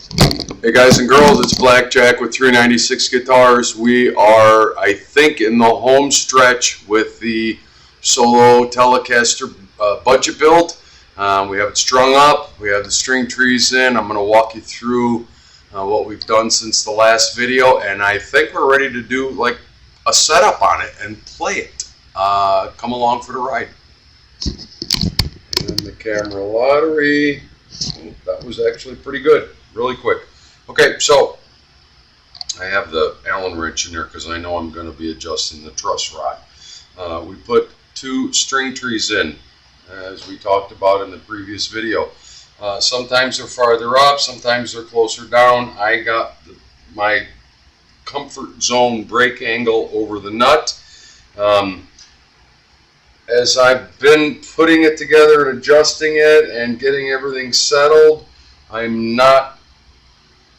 Hey guys and girls, it's Blackjack with 396 Guitars. We are, I think, in the home stretch with the solo Telecaster budget build. We have it strung up, we have the string trees in. I'm going to walk you through what we've done since the last video, and I think we're ready to do like a setup on it and play it. Come along for the ride. And the camera lottery, that was actually pretty good, really quick. Okay, so I have the Allen wrench in there because I know I'm going to be adjusting the truss rod. We put 2 string trees in, as we talked about in the previous video. Sometimes they're farther up, sometimes they're closer down. I got my comfort zone break angle over the nut. As I've been putting it together and adjusting it and getting everything settled, I'm not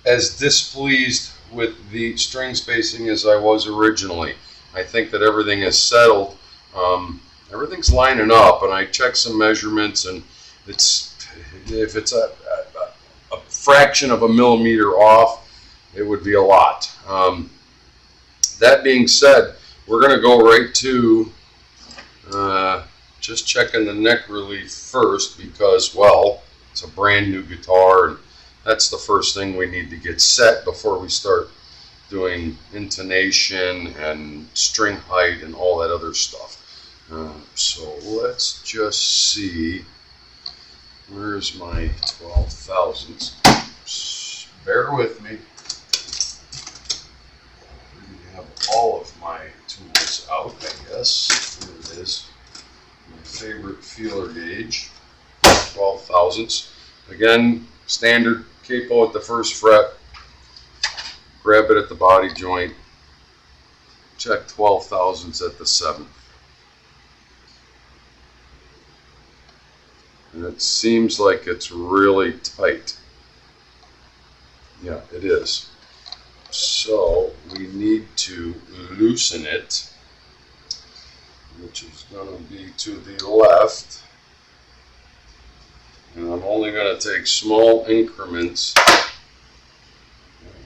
as displeased with the string spacing as I was originally. I think that everything is settled. Everything's lining up, and I checked some measurements, and if it's a fraction of a millimeter off, it would be a lot. That being said, we're going to go right to just checking the neck relief first because, well, it's a brand new guitar, and that's the first thing we need to get set before we start doing intonation and string height and all that other stuff. So let's just see. Where's my 12 thousandths? Bear with me. I have all of my tools out, I guess. Here it is. My favorite feeler gauge. 12 thousandths. Again, standard capo at the first fret, grab it at the body joint, check 12 thousandths at the 7th. And it seems like it's really tight. Yeah, it is. So we need to loosen it, which is going to be to the left. And I'm only going to take small increments.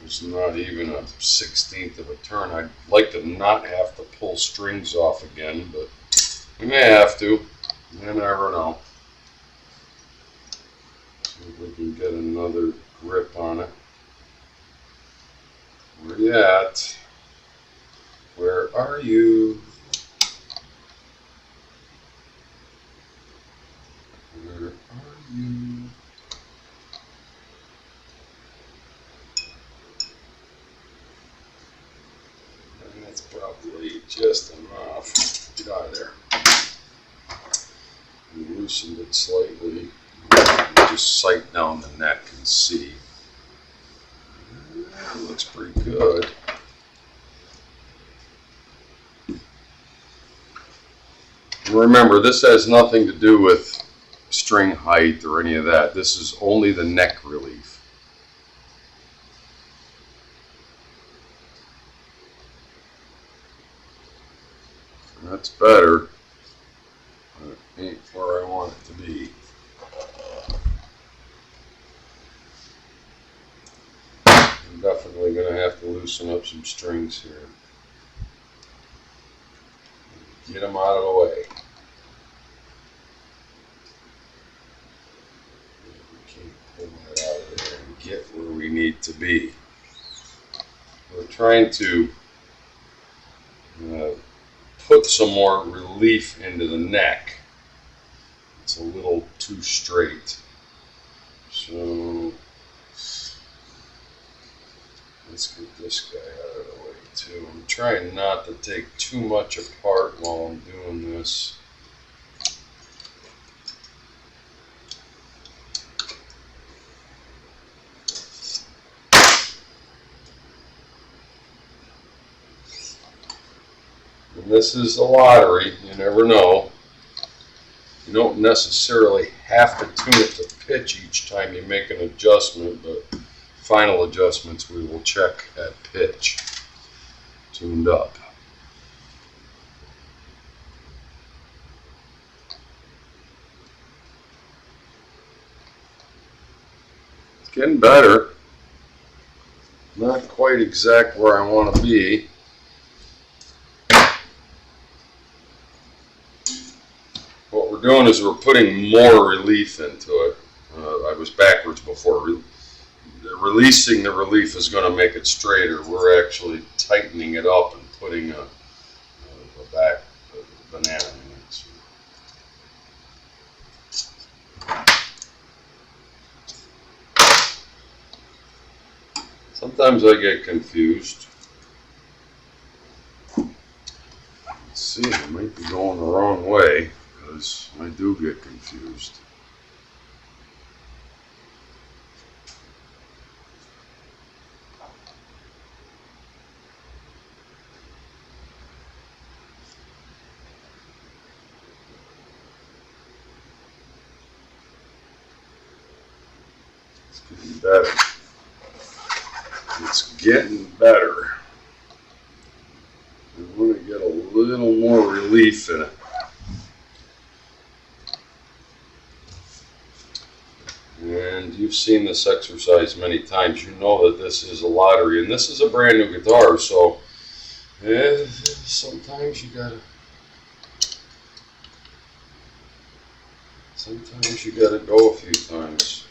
It's not even a 1/16 of a turn. I'd like to not have to pull strings off again, but we may have to. You never know. See if we can get another grip on it. Where you at? Where are you? Where are you? And that's probably just enough. Get out of there. We loosened it slightly. Just sight down the neck and see. That looks pretty good. Remember, this has nothing to do with string height or any of that. This is only the neck relief. That's better, but it ain't where I want it to be. I'm definitely going to have to loosen up some strings here. Get them out of the way. Pull that out of there and get where we need to be. We're trying to put some more relief into the neck. It's a little too straight. So let's get this guy out of the way too. I'm trying not to take too much apart while I'm doing this. And this is a lottery, you never know. You don't necessarily have to tune it to pitch each time you make an adjustment, but final adjustments we will check at pitch, tuned up. It's getting better. Not quite exact where I want to be. What we're doing is we're putting more relief into it. I was backwards before. Releasing the relief is going to make it straighter. We're actually tightening it up and putting a banana in it. Sometimes I get confused. Let's see, I might be going the wrong way because I do get confused. It's getting better. It's getting better. I want to get a little more relief in it. And you've seen this exercise many times. You know that this is a lottery, and this is a brand new guitar, so sometimes you gotta go a few times.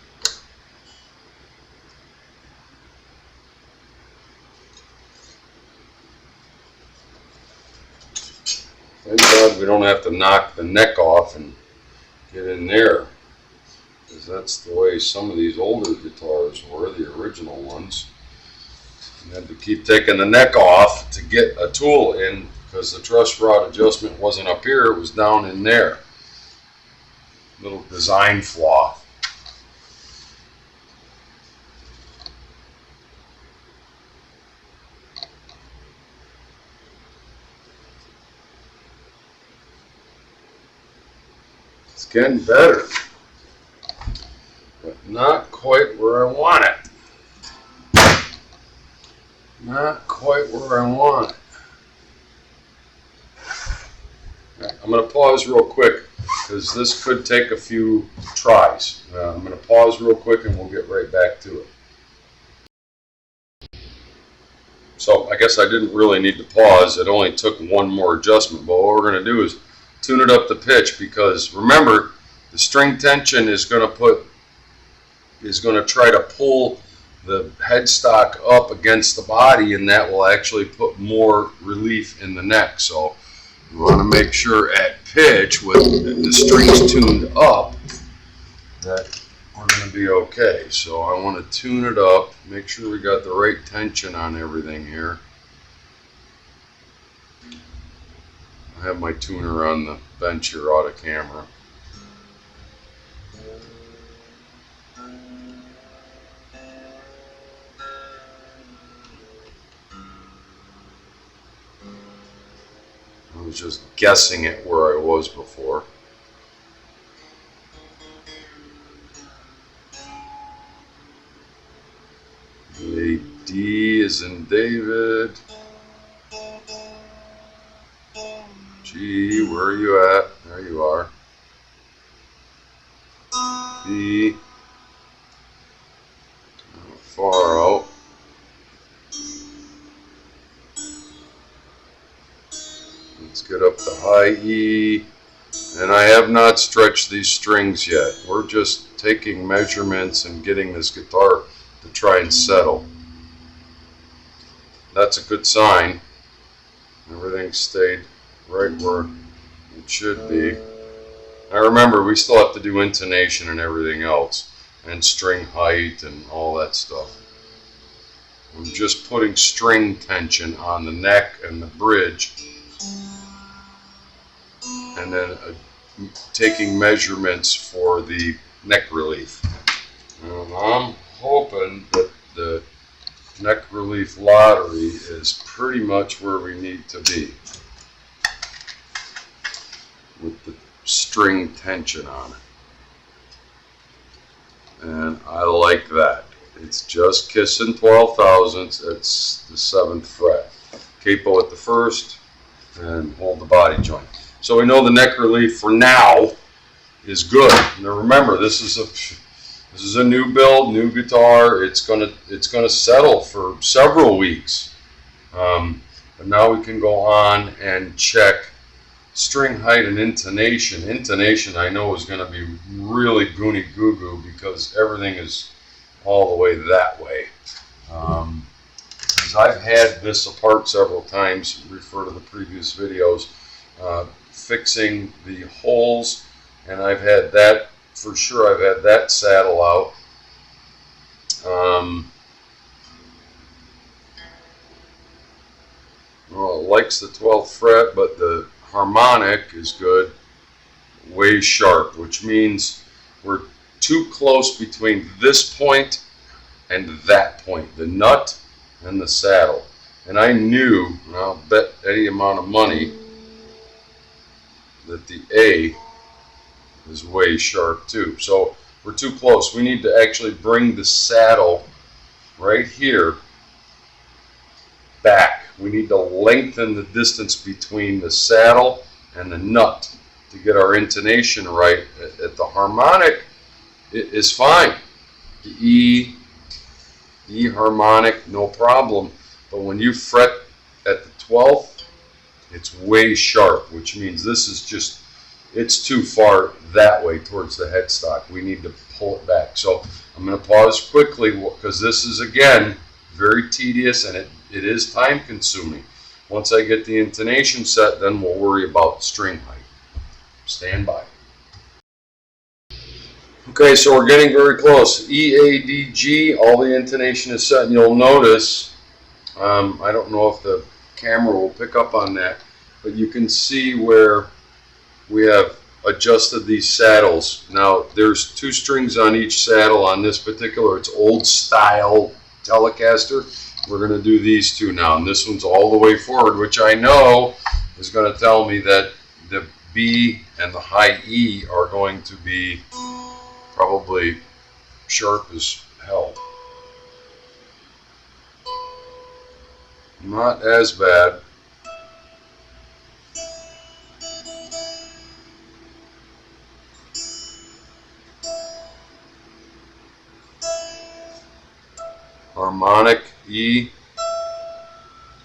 Thank God we don't have to knock the neck off and get in there, because that's the way some of these older guitars were, the original ones. You had to keep taking the neck off to get a tool in, because the truss rod adjustment wasn't up here, it was down in there. Little design flaw. It's getting better, but not quite where I want it. Not quite where I want it. Right, I'm going to pause real quick because this could take a few tries. I'm going to pause real quick and we'll get right back to it. So I guess I didn't really need to pause. It only took one more adjustment, but what we're going to do is tune it up the pitch, because remember, the string tension is going to try to pull the headstock up against the body, and that will actually put more relief in the neck. So you want to make sure at pitch, with the strings tuned up, that we're going to be okay. So I want to tune it up, make sure we got the right tension on everything here. I have my tuner on the bench here out of camera. I was just guessing it where I was before. A D is in David. G, where are you at? There you are. B, far out. Let's get up to high E. And I have not stretched these strings yet. We're just taking measurements and getting this guitar to try and settle. That's a good sign. Everything stayed right where it should be. Now remember, we still have to do intonation and everything else, and string height and all that stuff. I'm just putting string tension on the neck and the bridge, and then taking measurements for the neck relief. And I'm hoping that the neck relief lottery is pretty much where we need to be, with the string tension on it. And I like that. It's just kissing 12 thousandths. It's the 7th fret. Capo at the 1st and hold the body joint. So we know the neck relief for now is good. Now remember, this is This is a new build, new guitar. It's gonna settle for several weeks. But now we can go on and check string height and intonation. Intonation, I know, is going to be really goony goo goo because everything is all the way that way. Because I've had this apart several times, refer to the previous videos, fixing the holes, and I've had that, for sure, I've had that saddle out. Well, it likes the 12th fret, but the harmonic is good, way sharp, which means we're too close between this point and that point, the nut and the saddle. And I knew, and I'll bet any amount of money, that the A is way sharp too. So we're too close. We need to actually bring the saddle right here back. We need to lengthen the distance between the saddle and the nut to get our intonation right. At the harmonic, it is fine. The E harmonic, no problem. But when you fret at the 12th, it's way sharp, which means this is just, it's too far that way towards the headstock. We need to pull it back. So I'm going to pause quickly because this is, again, very tedious and it is time consuming. Once I get the intonation set, then we'll worry about string height. Stand by. Okay, so we're getting very close. E, A, D, G, all the intonation is set, and you'll notice, I don't know if the camera will pick up on that, but you can see where we have adjusted these saddles. Now, there's 2 strings on each saddle on this particular, it's old style Telecaster. We're going to do these 2 now, and this one's all the way forward, which I know is going to tell me that the B and the high E are going to be probably sharp as hell. Not as bad. Harmonic E,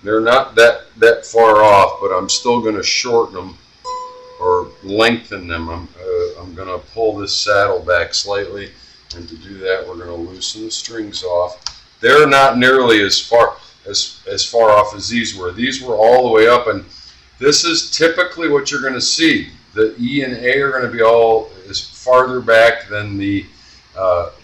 they're not that far off, but I'm still going to shorten them or lengthen them. I'm going to pull this saddle back slightly, and to do that we're going to loosen the strings off. They're not nearly as far off as these were. These were all the way up, and this is typically what you're going to see. The E and A are going to be all as farther back than the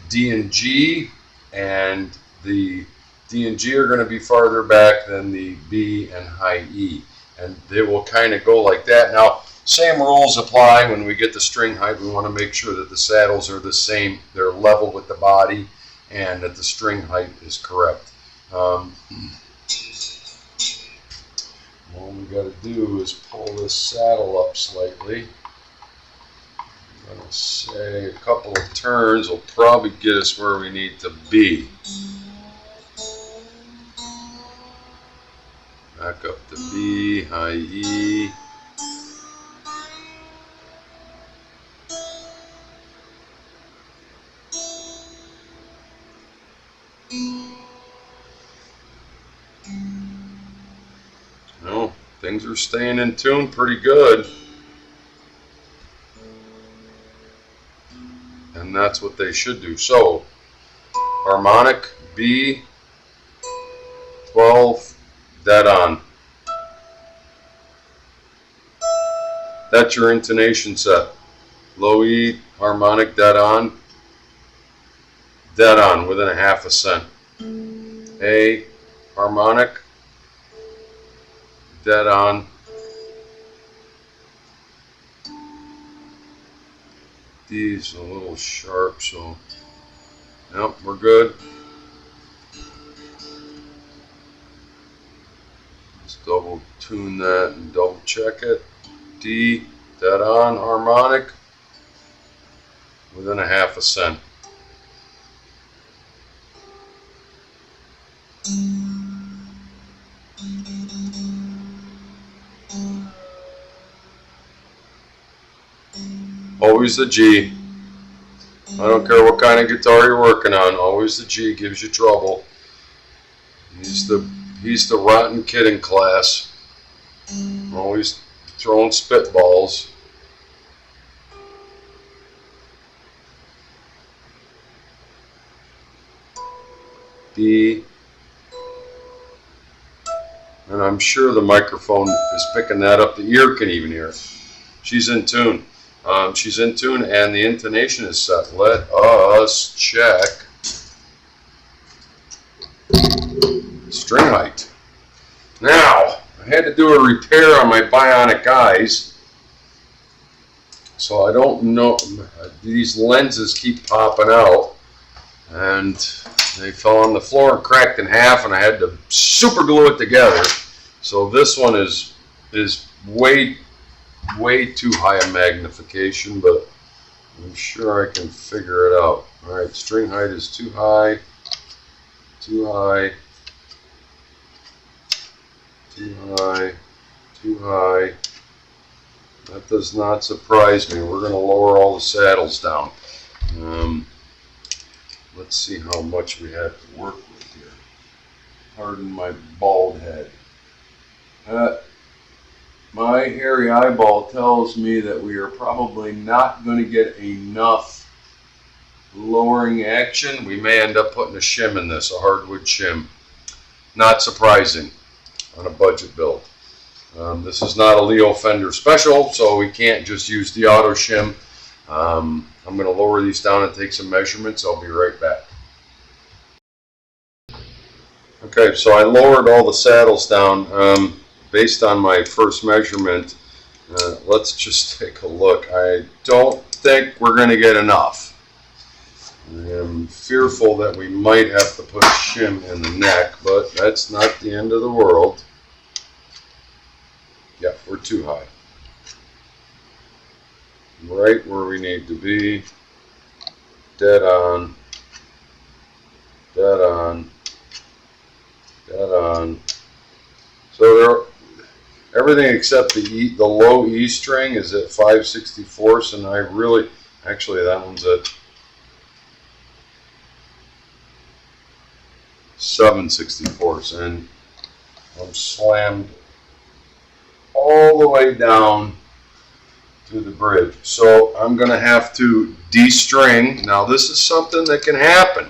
D and G, and the D and G are going to be farther back than the B and high E, and they will kind of go like that. Now, same rules apply when we get the string height. We want to make sure that the saddles are the same, they're level with the body, and that the string height is correct. All we got to do is pull this saddle up slightly. I'm going to say a couple of turns will probably get us where we need to be. Back up to B, high E. Well, things are staying in tune pretty good. And that's what they should do. So, harmonic, B, 12, dead on. That's your intonation set. Low E, harmonic, dead on within a half a cent. A, harmonic, dead on. D's a little sharp, so yep, we're good. Let's double tune that and double check it. D, dead on, harmonic, within a half a cent. Always the G. I don't care what kind of guitar you're working on. Always the G gives you trouble. He's the rotten kid in class. Always throwing spitballs. B. And I'm sure the microphone is picking that up. The ear can even hear it. She's in tune. She's in tune and the intonation is set. Let us check string height. Now, I had to do a repair on my bionic eyes. So I don't know, these lenses keep popping out. And they fell on the floor and cracked in half, and I had to super glue it together. So this one is way too high a magnification, but I'm sure I can figure it out. All right, string height is too high, too high, too high, too high. That does not surprise me. We're going to lower all the saddles down. Let's see how much we have to work with here. Pardon my bald head. My hairy eyeball tells me that we are probably not going to get enough lowering action. We may end up putting a shim in this, a hardwood shim. Not surprising on a budget build. This is not a Leo Fender special, so we can't just use the auto shim. I'm going to lower these down and take some measurements. I'll be right back. Okay, so I lowered all the saddles down based on my first measurement. Let's just take a look. I don't think we're going to get enough. I am fearful that we might have to put a shim in the neck, but that's not the end of the world. Yeah, we're too high. Right where we need to be. Dead on. Dead on. Dead on. So everything except the low E string is at 5/64, and I really, actually that one's at 7/64, and I'm slammed all the way down to the bridge. So I'm going to have to de-string. Now this is something that can happen,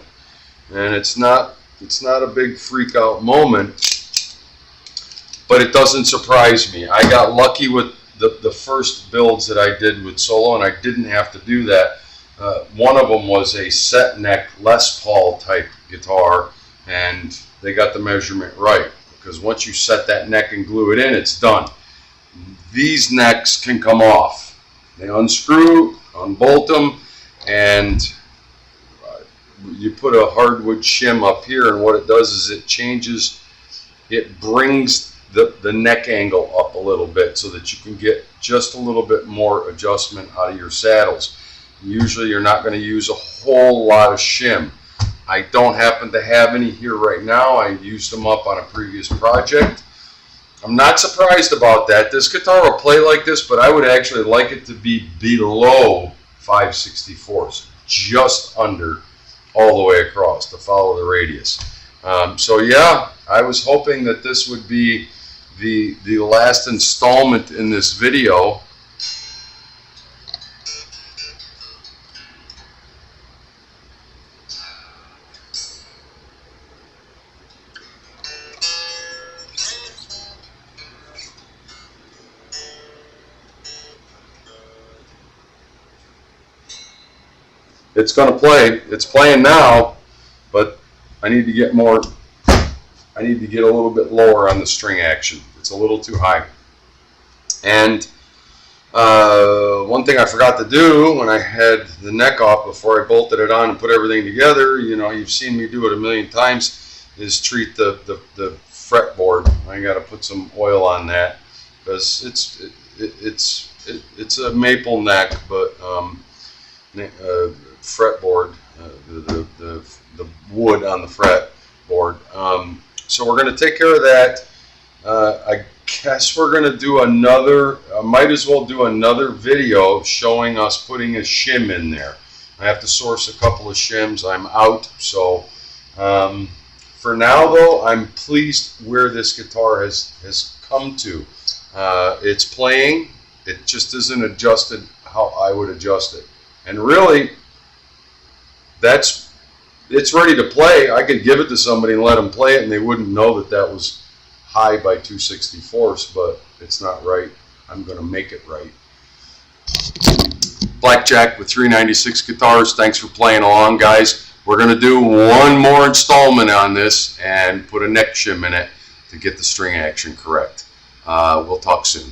and it's not a big freak out moment, but it doesn't surprise me. I got lucky with the first builds that I did with solo, and I didn't have to do that. One of them was a set neck Les Paul type guitar, and they got the measurement right, because once you set that neck and glue it in, it's done. These necks can come off. They unscrew, unbolt them, and you put a hardwood shim up here, and what it does is it brings the neck angle up a little bit so that you can get just a little bit more adjustment out of your saddles. Usually you're not going to use a whole lot of shim. I don't happen to have any here right now. I used them up on a previous project. I'm not surprised about that. This guitar will play like this, but I would actually like it to be below 5/64, just under, all the way across to follow the radius. So yeah, I was hoping that this would be the last installment in this video. It's going to play. It's playing now, but I need to get more. I need to get a little bit lower on the string action. It's a little too high. And one thing I forgot to do when I had the neck off before I bolted it on and put everything together, you know, you've seen me do it a million times, is treat the fretboard. I got to put some oil on that because it's a maple neck, but fretboard, the wood on the fretboard. So we're going to take care of that. I guess we're going to do another, might as well do another video showing us putting a shim in there. I have to source a couple of shims. I'm out. So for now, though, I'm pleased where this guitar has come to. It's playing. It just isn't adjusted how I would adjust it. And really, it's ready to play. I could give it to somebody and let them play it, and they wouldn't know that that was high by 2/64, but it's not right. I'm going to make it right. Blackjack with 396 guitars. Thanks for playing along, guys. We're going to do one more installment on this and put a neck shim in it to get the string action correct. We'll talk soon.